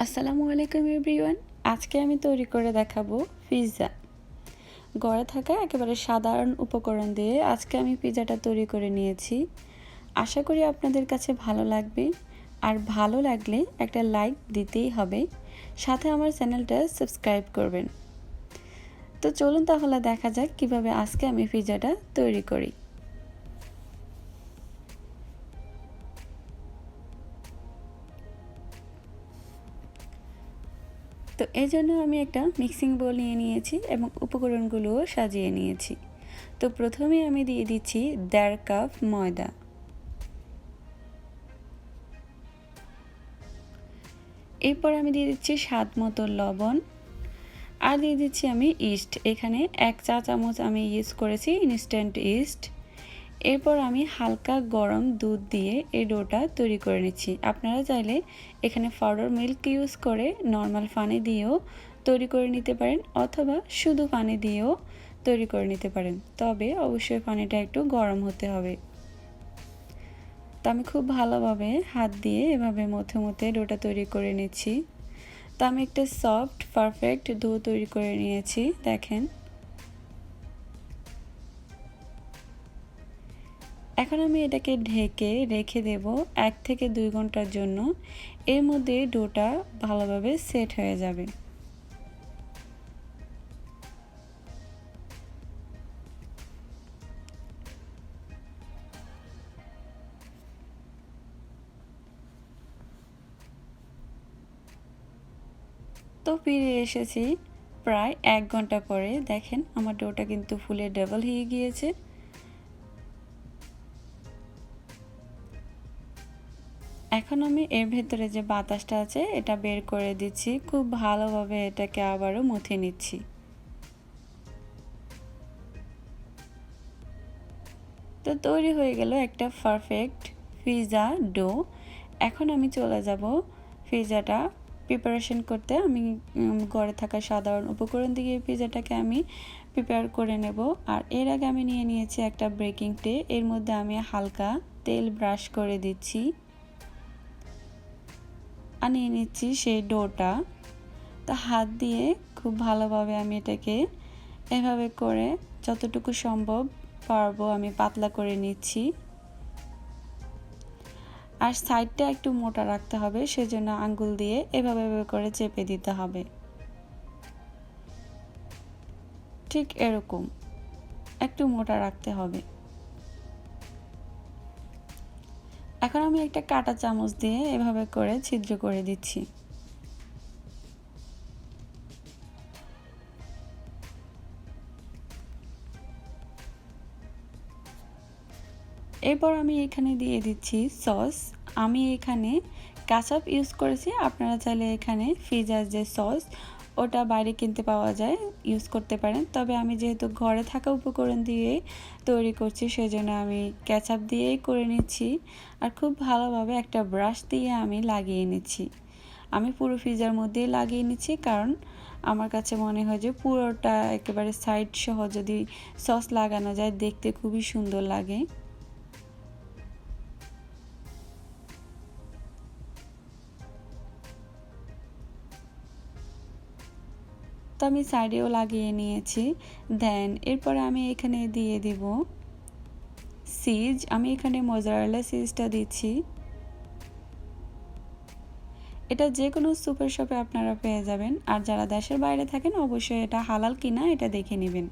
আসসালামু আলাইকুম এভরিওয়ান। আজকে আমি তৈরি করে দেখাবো পিৎজা। ঘরে থাকা একেবারে সাধারণ উপকরণ দিয়ে আজকে আমি পিৎজাটা তৈরি করে নিয়েছি। আশা করি আপনাদের কাছে ভালো লাগবে, আর ভালো লাগলে একটা লাইক দিতেই হবে, সাথে আমার চ্যানেলটা সাবস্ক্রাইব করবেন। তো চলুন তাহলে দেখা যাক কিভাবে আজকে আমি পিৎজাটা তৈরি করি। তো এই জন্য আমি একটা মিক্সিং বোল নিয়ে নিয়েছি এবং উপকরণগুলোও সাজিয়ে নিয়েছি। তো প্রথমে আমি দিয়ে দিচ্ছি 1.5 কাপ ময়দা। এরপর আমি দিয়ে দিচ্ছি স্বাদ মতো লবণ, আর দিয়ে দিচ্ছি আমি ইস্ট। এখানে 1 চা চামচ আমি ইউজ করেছি ইনস্ট্যান্ট ইস্ট। এরপর আমি হালকা গরম দুধ দিয়ে এই ডোটা তৈরি করে নিচ্ছি। আপনারা চাইলে এখানে পাউডার মিল্ক ইউজ করে নর্মাল পানি দিয়েও তৈরি করে নিতে পারেন, অথবা শুধু পানি দিয়েও তৈরি করে নিতে পারেন, তবে অবশ্যই পানিটা একটু গরম হতে হবে। তো আমি খুব ভালোভাবে হাত দিয়ে এভাবে মধ্যে মধ্যে ডোটা তৈরি করে নিচ্ছি। তো আমি একটা সফট পারফেক্ট ডো তৈরি করে নিয়েছি, দেখেন। এখন আমি এটাকে ঢেকে রেখে দেব 1 থেকে 2 ঘন্টার জন্য। এর মধ্যে ডোটা ভালোভাবে সেট হয়ে যাবে। তো ফিরে এসেছি প্রায় 1 ঘন্টা পরে। দেখেন আমার ডোটা কিন্তু ফুলে ডাবল হয়ে গিয়েছে। এখন আমি এর ভেতরে যে বাতাসটা আছে এটা বের করে দিচ্ছি। খুব ভালোভাবে এটাকে আবারও মুথে নিচ্ছি। তো তৈরি হয়ে গেল একটা পারফেক্ট পিৎজা ডো। এখন আমি চলে যাব পিৎজাটা প্রিপারেশন করতে। আমি ঘরে থাকা সাধারণ উপকরণ দিয়ে পিৎজাটাকে আমি প্রিপেয়ার করে নেব। আর এর আগে আমি নিয়ে নিয়েছি একটা বেকিং ট্রে। এর মধ্যে আমি হালকা তেল ব্রাশ করে দিচ্ছি আর নিয়ে নিচ্ছি সেই ডোটা। তো হাত দিয়ে খুব ভালোভাবে আমি এটাকে এভাবে করে যতটুকু সম্ভব পারবো আমি পাতলা করে নিচ্ছি। আর সাইডটা একটু মোটা রাখতে হবে, সেজন্য আঙ্গুল দিয়ে এভাবে করে চেপে দিতে হবে। ঠিক এরকম একটু মোটা রাখতে হবে। এখন আমি একটা কাঁটা চামচ দিয়ে এভাবে করে ছিদ্র করে দিচ্ছি। এরপর আমি এখানে দিয়ে দিচ্ছি সস। আমি এখানে কেচাপ ইউজ করেছি, আপনারা চাইলে এখানে পিৎজার যে সস ওটা বাইরে কিনতে পাওয়া যায়, ইউজ করতে পারেন। তবে আমি যেহেতু ঘরে থাকা উপকরণ দিয়ে তৈরি করছি, সেজন্য আমি কেচাপ দিয়েই করে নিচ্ছি। আর খুব ভালোভাবে একটা ব্রাশ দিয়ে আমি লাগিয়ে নিচ্ছি। আমি পুরো পিৎজার মধ্যেই লাগিয়ে নিচ্ছি, কারণ আমার কাছে মনে হয় যে পুরোটা একেবারে সাইড সহ যদি সস লাগানো যায় দেখতে খুবই সুন্দর লাগে। তো আমি সাইডেও লাগিয়ে নিয়েছি। দেন এরপরে আমি এখানে দিয়ে দিব চিজ। আমি এখানে মোজারেলা চিজটা দিচ্ছি। এটা যে কোনো সুপার শপে আপনারা পেয়ে যাবেন। আর যারা দেশের বাইরে থাকেন অবশ্যই এটা হালাল কিনা এটা দেখে নেবেন।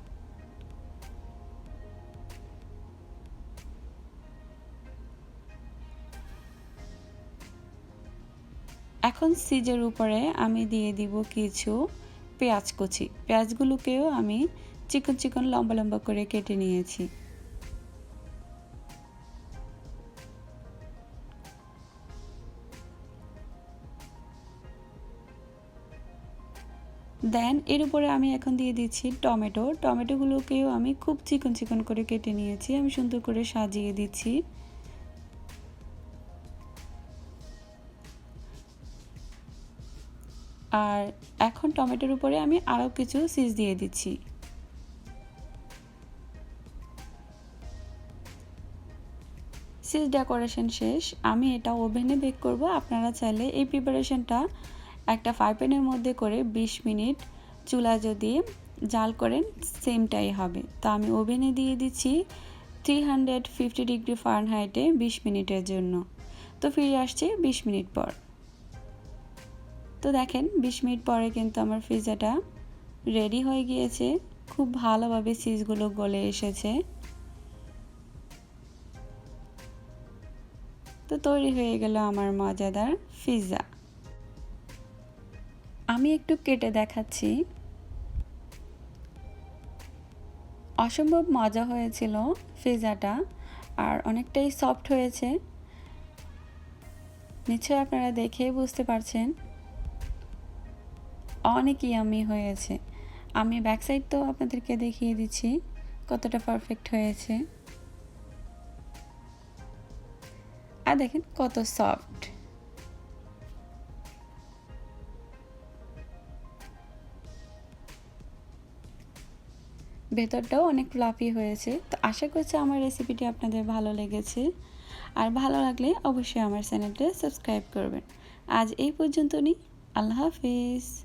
এখন চিজের উপরে আমি দিয়ে দিব কিছু পেঁয়াজ কুচি। পেঁয়াজগুলোকেও আমি চিকন চিকন লম্বা লম্বা করে কেটে নিয়েছি। দেন এর উপরে আমি এখন দিয়ে দিচ্ছি টমেটো। টমেটোগুলোকেও আমি খুব চিকন চিকন করে কেটে নিয়েছি। আমি সুন্দর করে সাজিয়ে দিচ্ছি। আর এখন টমেটোর উপরে আমি আরও কিছু চিজ দিয়ে দিচ্ছি। চিজ ডেকোরেশন শেষ। আমি এটা ওভেনে বেক করব। আপনারা চাইলে এই প্রিপারেশনটা একটা ফ্রাই প্যানের মধ্যে করে 20 মিনিট চুলা যদি জাল করেন সেমটাই হবে। তো আমি ওভেনে দিয়ে দিচ্ছি 350 ডিগ্রি ফারেনহাইটে 20 মিনিটের জন্য। তো ফিরে আসছি 20 মিনিট পর। তো দেখেন 20 মিনিট পরে কিন্তু আমার পিৎজাটা রেডি হয়ে গিয়েছে। খুব ভালোভাবে চিজগুলো গলে এসেছে। তো তৈরি হয়ে গেল আমার মজাদার পিৎজা। আমি একটু কেটে দেখাচ্ছি। অসম্ভব মজা হয়েছিল পিৎজাটা, আর অনেকটাই সফট হয়েছে। নিশ্চয়ই আপনারা দেখেই বুঝতে পারছেন অনেক ইয়ামি হয়েছে। আমি ব্যাক সাইড তো আপনাদেরকে দেখিয়ে দিচ্ছি কতটা পারফেক্ট হয়েছে। আর দেখেন কত সফট। ভেতরটাও অনেক ফ্লাফি হয়েছে। তো আশা করছি আমার রেসিপিটি আপনাদের ভালো লেগেছে। আর ভালো লাগলে অবশ্যই আমার চ্যানেলটা সাবস্ক্রাইব করবেন। আজ এই পর্যন্তই। আল্লাহ হাফিজ।